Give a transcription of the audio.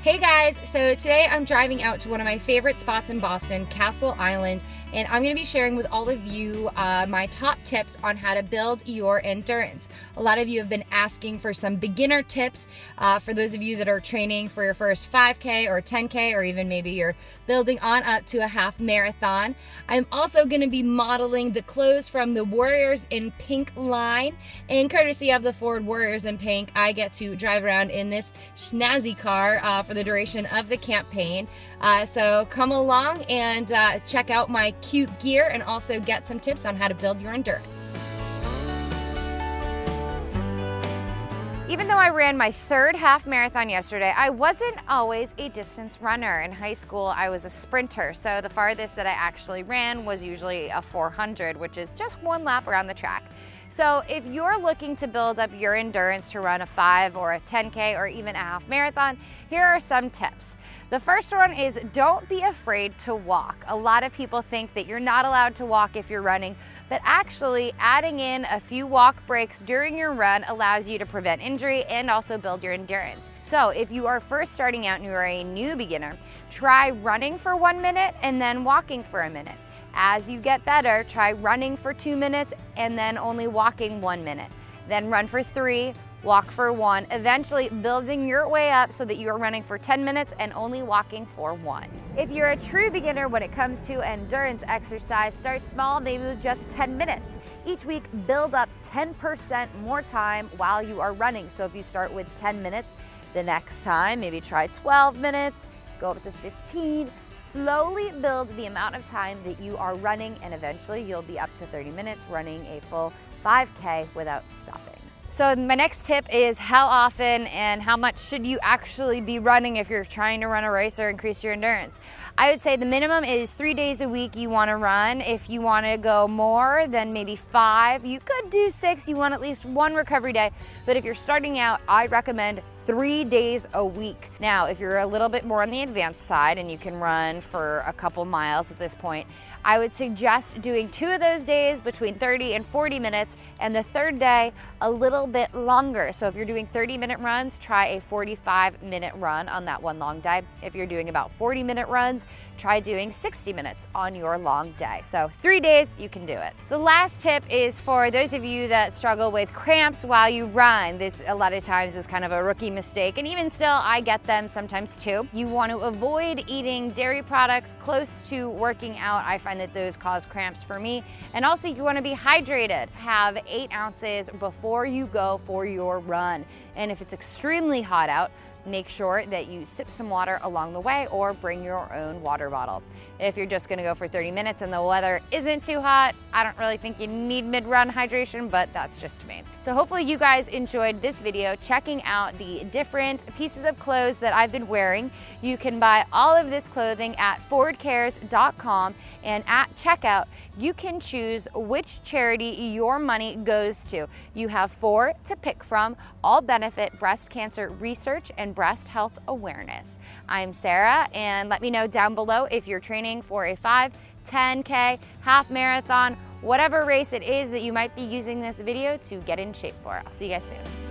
Hey guys, so today I'm driving out to one of my favorite spots in Boston, Castle Island, and I'm going to be sharing with all of you my top tips on how to build your endurance. A lot of you have been asking for some beginner tips for those of you that are training for your first 5K or 10K, or even maybe you're building on up to a half marathon. I'm also going to be modeling the clothes from the Warriors in Pink line, and courtesy of the Ford Warriors in Pink, I get to drive around in this snazzy car for the duration of the campaign. So come along and check out my cute gear and also get some tips on how to build your endurance. Even though I ran my third half marathon yesterday, I wasn't always a distance runner. In high school, I was a sprinter, so the farthest that I actually ran was usually a 400, which is just one lap around the track. So if you're looking to build up your endurance to run a 5 or a 10K or even a half marathon, here are some tips. The first one is don't be afraid to walk. A lot of people think that you're not allowed to walk if you're running, but actually adding in a few walk breaks during your run allows you to prevent injury and also build your endurance. So if you are first starting out and you are a new beginner, try running for 1 minute and then walking for a minute. As you get better, try running for 2 minutes and then only walking 1 minute. Then run for 3, walk for 1, eventually building your way up so that you are running for 10 minutes and only walking for 1. If you're a true beginner when it comes to endurance exercise, start small, maybe with just 10 minutes. Each week, build up 10% more time while you are running. So if you start with 10 minutes, the next time, maybe try 12 minutes, go up to 15, slowly build the amount of time that you are running, and eventually you'll be up to 30 minutes running a full 5K without stopping. So my next tip is how often and how much should you actually be running if you're trying to run a race or increase your endurance. I would say the minimum is 3 days a week you want to run. If you want to go more, then maybe 5. You could do 6. You want at least 1 recovery day. But if you're starting out, I recommend 3 days a week. Now, if you're a little bit more on the advanced side and you can run for a couple miles at this point, I would suggest doing 2 of those days between 30 and 40 minutes, and the third day a little bit longer. So if you're doing 30-minute runs, try a 45-minute run on that one long day. If you're doing about 40-minute runs, try doing 60 minutes on your long day. So 3 days, you can do it. The last tip is for those of you that struggle with cramps while you run. This a lot of times is kind of a rookie mistake, and even still, I get them sometimes too. You want to avoid eating dairy products close to working out. I find that those cause cramps for me. And also, you want to be hydrated. Have 8 ounces before you go for your run. And if it's extremely hot out, make sure that you sip some water along the way or bring your own water bottle. If you're just gonna go for 30 minutes and the weather isn't too hot, I don't really think you need mid-run hydration, but that's just me. So hopefully you guys enjoyed this video checking out the different pieces of clothes that I've been wearing. You can buy all of this clothing at fordcares.com, and at checkout, you can choose which charity your money goes to. You have 4 to pick from, all benefit breast cancer research and breast health awareness. I'm Sarah, and let me know down below if you're training for a 5, 10K, half marathon, whatever race it is that you might be using this video to get in shape for. I'll see you guys soon.